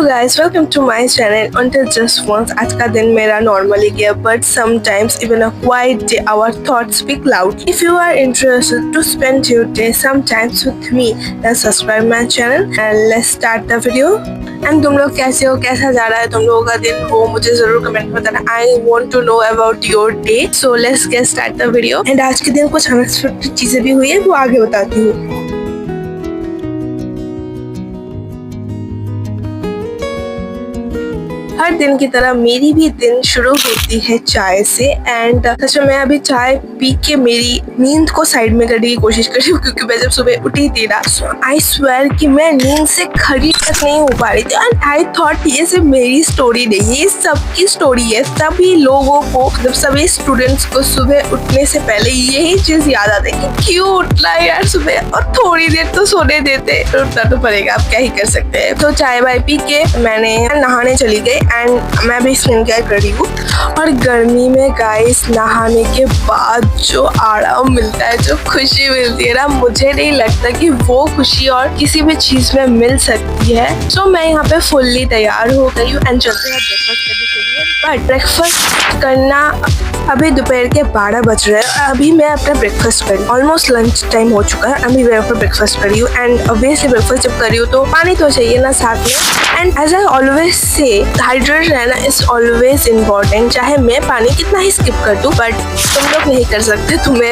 guys, welcome to my channel Until Just Once। आज का दिन मेरा नॉर्मली गया, but sometimes even a quiet day our thoughts speak loud। If you are interested to spend your day sometimes with me, then subscribe my channel and let's start the video। And तुम लोग कैसे हो, कैसा जा रहा है तुम लोगों का दिन, वो मुझे जरूर कमेंट में बताना। I want to know about your day, so let's get start the video. And आज के दिन कुछ अनएक्सपेक्टेड चीजें भी हुई है, वो आगे बताती हूँ। हर दिन की तरह मेरी भी दिन शुरू होती है चाय से। एंड सच में मैं अभी चाय पी के मेरी नींद को साइड में करने की कोशिश कर रही हूँ, क्योंकि मैं जब सुबह उठी थी ना, आई स्वेयर कि मैं नींद से खड़ी तक नहीं हो पा रही थी। एंड आई थॉट ये सिर्फ मेरी स्टोरी नहीं, ये सबकी स्टोरी है। सभी लोगों को, मतलब सभी स्टूडेंट्स को सुबह उठने से पहले यही चीज याद आती है कि क्यों उठना है यार सुबह, और थोड़ी देर तो सोने देते, उठना तो पड़ेगा, आप क्या ही कर सकते हैं। तो चाय वाय पी के मैंने नहाने चली गई एंड मैं भी स्किन केयर कर रही हूँ। और गर्मी में गाइस नहाने के बाद जो आराम मिलता है, जो खुशी मिलती है ना, मुझे नहीं लगता कि वो खुशी और किसी भी चीज में मिल सकती है। सो मैं यहाँ पे फुल्ली तैयार हो गई हूँ एंड चलते हैं ब्रेकफास्ट करने के लिए। बट ब्रेकफास्ट करना, अभी दोपहर के 12 बज रहे हैं, अभी मैं अपना ब्रेकफास्ट करी, ऑलमोस्ट लंच टाइम हो चुका है, अभी मैं अपना ब्रेकफास्ट करी हूँ। एंड ऑब्वियसली ब्रेकफास्ट जब करी हूँ तो पानी तो चाहिए ना साथ में। And as I always say, hydrate रहना इज ऑलवेज इम्पोर्टेंट। चाहे मैं पानी कितना ही स्किप कर दूं, बट तुम लोग नहीं कर सकते, तुम्हें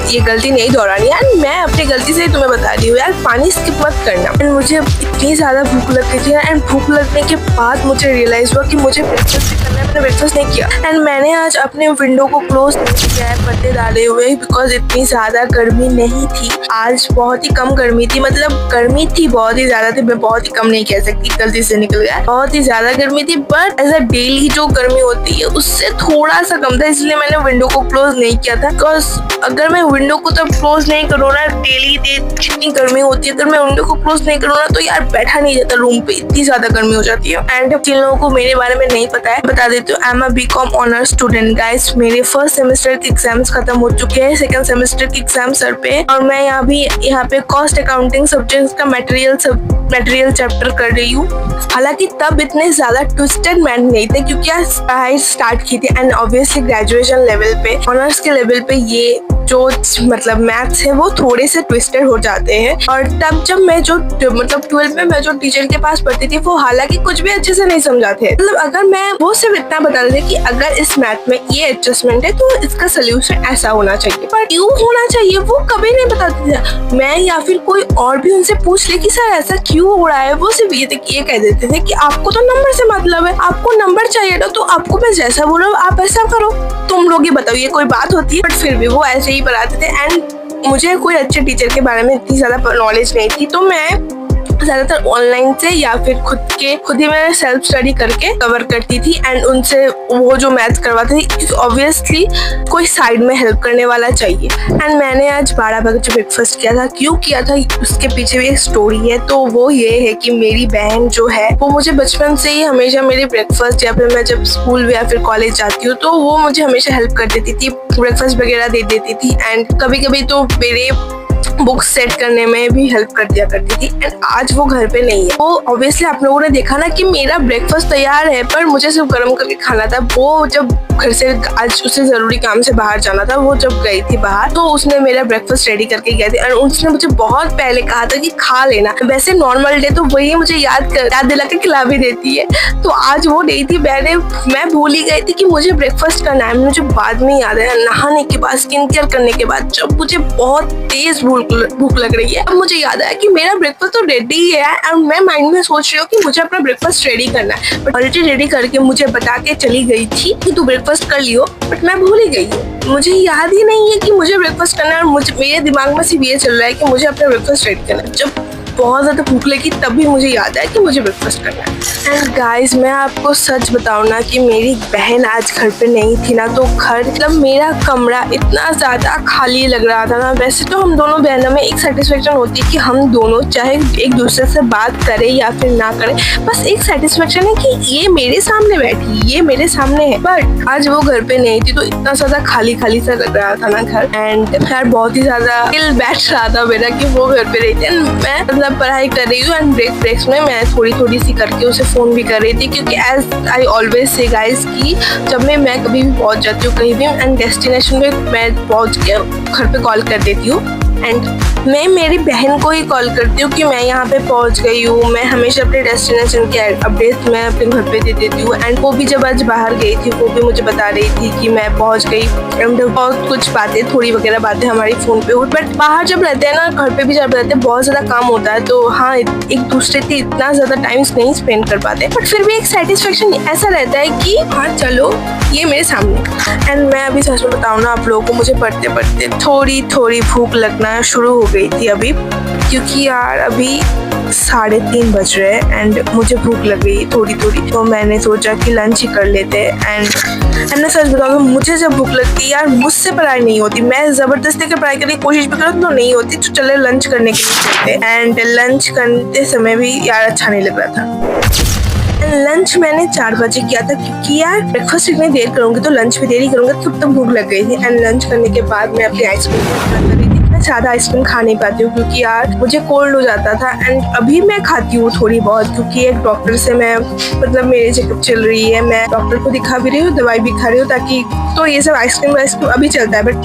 ये गलती नहीं दोहरानी। एंड मैं अपनी गलती से ही तुम्हें बता रही हूँ यार, पानी स्किप मत करना। एंड मुझे इतनी ज्यादा भूख लग गई थी, एंड भूख लगने के बाद मुझे रियलाइज हुआ कि मुझे ब्रेकफास्ट करना है, मैंने ब्रेकफास्ट नहीं किया। एंड मैंने आज अपने विंडो को क्लोज नहीं किया है पर्दे डाले हुए, बिकॉज इतनी ज्यादा गर्मी नहीं थी आज, बहुत ही कम गर्मी थी। मतलब गर्मी थी, बहुत ही ज्यादा थी, मैं बहुत ही कम नहीं कह सकती, गलती से निकल गया, बहुत ही ज्यादा गर्मी थी। बट एज अ डेली जो गर्मी होती है उससे थोड़ा सा कम था, इसलिए मैंने विंडो को क्लोज नहीं किया था। बिकॉज अगर मैं विंडो को तब क्लोज नहीं करूँ ना, डेली जितनी गर्मी होती है, अगर मैं विंडो को क्लोज नहीं करूँ ना, तो यार बैठा नहीं जाता रूम पे, इतनी ज्यादा गर्मी हो जाती है। एंड जिन लोगों को मेरे बारे में नहीं पता है, बता देती हूँ, I am a BCom honour student guys. मेरे फर्स्ट सेमेस्टर के एग्जाम्स खत्म हो चुके हैं, सेकंड सेमेस्टर के एग्जाम सर पे, और मैं यहाँ पे कॉस्ट अकाउंटिंग सब्जेक्ट का मटेरियल चैप्टर कर रही हूँ। हालांकि तब इतने ज्यादा ट्विस्टेड मैथ नहीं थे, क्योंकि पढ़ाई स्टार्ट की थी। एंड ऑब्वियसली ग्रेजुएशन लेवल पे, ऑनर्स के लेवल पे ये जो मतलब मैथ्स है वो थोड़े से ट्विस्टेड हो जाते हैं। और तब जब मैं जो मतलब 12th में मैं जो टीचर के पास पढ़ती थी, वो हालांकि कुछ भी अच्छे से नहीं समझाते। मतलब अगर मैं वो सिर्फ इतना बता देते कि अगर इस मैथ में ये एडजस्टमेंट है तो इसका सोल्यूशन ऐसा होना चाहिए, पर क्यों होना चाहिए वो कभी नहीं बताते थे। मैं या फिर कोई और भी उनसे पूछ ले कि सर ऐसा क्यों हो रहा है, वो सिर्फ ये कह देते थे कि आपको तो नंबर से मतलब है, आपको नंबर चाहिए ना, तो आपको मैं जैसा बोलो आप ऐसा करो, तुम लोग ही बताओ, ये कोई बात होती है। बट फिर भी वो ऐसे ही पढ़ाते थे। एंड मुझे कोई अच्छे टीचर के बारे में इतनी ज्यादा नॉलेज नहीं थी, तो मैं ज्यादातर ऑनलाइन से या फिर खुद ही मैं सेल्फ स्टडी करके कवर करती थी। एंड उनसे वो जो मैथ करवाते थे, ऑब्वियसली कोई साइड में हेल्प करने वाला चाहिए। एंड मैंने आज 12 बजे ब्रेकफास्ट किया था। क्यों किया था उसके पीछे भी एक स्टोरी है। तो वो ये है कि मेरी बहन जो है वो मुझे बचपन से ही हमेशा मेरे ब्रेकफास्ट, या फिर मैं जब स्कूल या फिर कॉलेज जाती हूँ तो वो मुझे हमेशा हेल्प कर देती थी, ब्रेकफास्ट वगैरह दे देती थी। एंड कभी कभी तो मेरे बुक्स सेट करने में भी हेल्प कर दिया करती थी। एंड आज वो घर पे नहीं है। वो ऑब्वियसली आप लोगों ने देखा ना कि मेरा ब्रेकफास्ट तैयार है, पर मुझे सिर्फ गर्म करके खाना था। वो जब घर से, आज उसे जरूरी काम से बाहर जाना था, वो जब गई थी बाहर तो उसने मेरा ब्रेकफास्ट रेडी करके गई थी। और उसने मुझे बहुत पहले कहा था कि खा लेना। वैसे नॉर्मल डे तो वही मुझे याद दिला के खिला भी देती है, तो आज वो नहीं थी। मैं भूल ही गई थी कि मुझे ब्रेकफास्ट करना है। मुझे बाद में याद आया, नहाने के बाद, स्किन केयर करने के बाद, जब मुझे बहुत तेज भूख लग रही है, अब मुझे याद आया कि मेरा ब्रेकफास्ट तो रेडी है। और मैं माइंड में सोच रही हूँ कि मुझे अपना ब्रेकफास्ट रेडी करना है। बट ऑलरेडी रेडी करके मुझे बता के चली गई थी कि तू ब्रेकफास्ट कर लियो, बट मैं भूल ही गई हूँ। मुझे याद ही नहीं है कि मुझे ब्रेकफास्ट करना है, और मेरे दिमाग में सिर्फ ये चल रहा है कि मुझे अपना ब्रेकफास्ट रेडी करना है। जब बहुत ज्यादा भूख लगी तब भी मुझे याद आया कि मुझे ब्रेकफास्ट करना है। एंड गाइस मैं आपको सच बताऊं ना कि मेरी बहन आज घर पे नहीं थी ना, तो घर, मतलब मेरा कमरा इतना ज्यादा खाली लग रहा था ना। वैसे तो हम दोनों बहनों में एक सेटिस्फेक्शन होती है कि हम दोनों चाहे एक दूसरे से बात करें या फिर ना करें, बस एक सेटिस्फेक्शन है कि ये मेरे सामने बैठी, ये मेरे सामने है। बट आज वो घर पे नहीं थी, तो इतना ज्यादा खाली खाली सा लग रहा था ना घर। एंड यार बहुत ही ज्यादा दिल बैठ रहा था मेरा कि वो घर पे रहती है। मैं मतलब पढ़ाई कर रही हूँ एंड ब्रेक्स में मैं थोड़ी थोड़ी सी करके उसे फ़ोन भी कर रही थी, क्योंकि as I always say guys कि जब मैं कभी भी पहुँच जाती हूँ कहीं भी एंड डेस्टिनेशन पे मैं पहुँच के घर पे कॉल कर देती हूँ एंड मैं मेरी बहन को ही कॉल करती हूँ कि मैं यहाँ पे पहुँच गई हूँ। मैं हमेशा अपने डेस्टिनेशन के अपडेट मैं अपने घर पे दे देती हूँ एंड वो भी जब आज बाहर गई थी वो भी मुझे बता रही थी कि मैं पहुँच गई एंड बहुत कुछ बातें थोड़ी वगैरह बातें हमारी फ़ोन पे हुई। बट बाहर जब रहते हैं ना, घर पे भी जब रहते हैं, बहुत ज़्यादा काम होता है तो हाँ एक दूसरे से इतना ज़्यादा टाइम नहीं स्पेंड कर पाते, बट फिर भी एक सेटिस्फेक्शन ऐसा रहता है कि हाँ चलो ये मेरे सामने। एंड मैं अभी सच में बताऊँ ना आप लोगों को, मुझे पढ़ते पढ़ते थोड़ी थोड़ी भूख लगना शुरू हो गई थी अभी, क्योंकि यार अभी 3:30 बज रहे हैं एंड मुझे भूख लग गई थोड़ी थोड़ी, तो मैंने सोचा कि लंच ही कर लेते एंड मैं सच बताऊँ मुझे जब भूख लगती है यार मुझसे पढ़ाई नहीं होती, मैं ज़बरदस्ती की पढ़ाई करने की कोशिश भी करूँ तो नहीं होती, तो चले लंच करने के लिए चलते एंड लंच करते समय भी यार अच्छा नहीं लग रहा था। लंच मैंने 4 बजे किया था, क्योंकि यार ब्रेकफास्ट इतनी देर करूँगी तो लंच भी देरी करूँगी, तब तक भूख लग गई थी एंड लंच करने के बाद मैं अपनी आइसक्रीम कर रही थी। मैं ज़्यादा आइसक्रीम खा नहीं पाती हूँ क्योंकि यार मुझे कोल्ड हो जाता था एंड अभी मैं खाती हूँ थोड़ी बहुत, क्योंकि एक डॉक्टर से मैं मतलब मेरी चेकअप चल रही है, मैं डॉक्टर को दिखा भी रही हूँ, दवाई भी खा रही हूँ, ताकि तो ये सब आइसक्रीम अभी चलता है, बट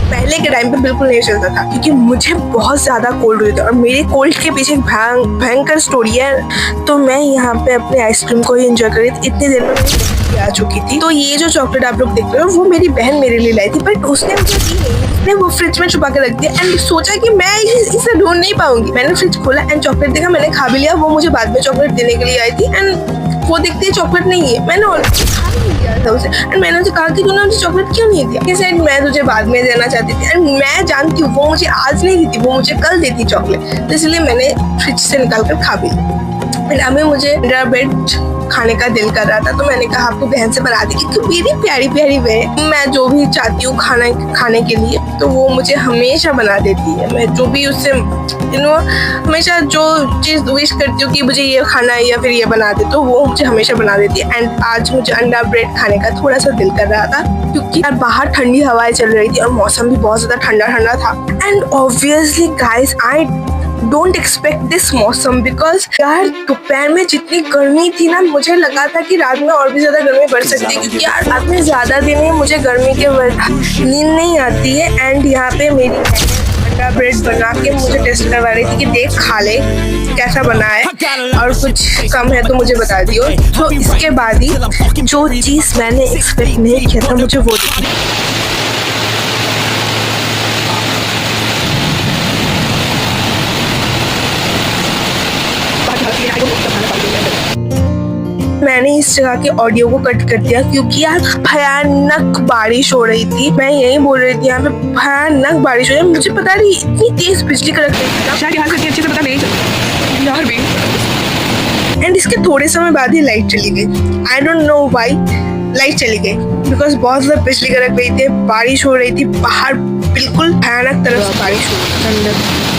पहले के टाइम पे बिल्कुल नहीं चलता था, क्योंकि मुझे बहुत ज़्यादा कोल्ड हुई थी और मेरे कोल्ड के पीछे भयंकर स्टोरी है। तो मैं यहाँ पे अपने आइसक्रीम को ही एंजॉय कर रही थी, इतनी देर में मैं आ चुकी थी। तो ये जो चॉकलेट आप लोग देख रहे हो वो मेरी बहन मेरे लिए लाई थी, बट उसने मुझे दी नहीं, उसने वो फ्रिज में छुपा के रख दिया एंड सोचा कि मैं इसे ढूंढ नहीं पाऊंगी। मैंने फ्रिज खोला एंड चॉकलेट देखा, मैंने खा भी लिया। वो मुझे बाद में चॉकलेट देने के लिए आई थी एंड वो देखती है चॉकलेट नहीं है, मैंने ऑलरेडी खा नहीं दिया था उसे एंड मैंने उसे कहा कि तूने मुझे चॉकलेट क्यों नहीं दिया, कि शायद मैं तुझे बाद में देना चाहती थी एंड मैं जानती हूँ वो मुझे आज नहीं देती, वो मुझे कल देती चॉकलेट, तो इसलिए मैंने फ्रिज से निकाल कर खा भी ली। एंड अभी मुझे ब्रेड खाने का दिल कर रहा था, तो मैंने कहा आपको बहन से बना दी, क्योंकि मेरी प्यारी प्यारी बहन, मैं जो भी चाहती हूँ खाने के लिए तो वो मुझे हमेशा बना देती है। मैं जो भी उससे हमेशा जो चीज़ विश करती हूँ कि मुझे ये खाना है या फिर ये बना दे, तो वो मुझे हमेशा बना देती है। एंड आज मुझे अंडा ब्रेड खाने का थोड़ा सा दिल कर रहा था, क्योंकि यार बाहर ठंडी हवाएं चल रही थी और मौसम भी बहुत ज़्यादा ठंडा ठंडा था and obviously guys I don't expect this मौसम, बिकॉज यार दोपहर में जितनी गर्मी थी ना, मुझे लगा था कि रात में और भी ज्यादा गर्मी बढ़ सकती है, क्योंकि यार रात में ज्यादा दिन में मुझे गर्मी के नींद नहीं आती है। एंड यहाँ पे मेरी अंडा ब्रेड बना के मुझे टेस्ट करवा रही थी कि देख खा ले कैसा बना है, और कुछ कम है तो मुझे बता दियो। तो इसके बाद ही जो चीज़ मैंने एक्सपेक्ट नहीं किया था मुझे वो दिखी। मैंने इस जगह के ऑडियो को कट कर दिया, क्योंकि यार भयानक बारिश हो रही थी। मैं यही बोल रही थी यहाँ पे भयानक बारिश हो रही है, मुझे पता नहीं इतनी तेज बिजली कड़क रही थी, शायद यहाँ से अच्छे से पता नहीं यार भी। एंड इसके थोड़े समय बाद ही लाइट चली गई, I don't know why light चली गई, बिकॉज बहुत ज़्यादा बिजली कड़क रही थी, बारिश हो रही थी, बाहर बिल्कुल भयानक तरह से बारिश हो रही थी,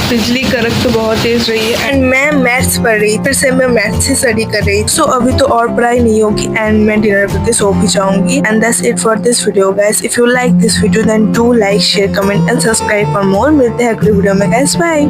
बिजली कड़क तो बहुत तेज रही है। एंड मैं मैथ्स पढ़ रही, फिर से मैं मैथ्स से स्टडी कर रही, सो अभी तो और पढ़ाई नहीं होगी एंड मैं डिनर करके सो भी जाऊंगी। And that's it for this video guys. If you like this video then do like share comment and subscribe for more. मिलते हैं अगले वीडियो में गाइस, बाय।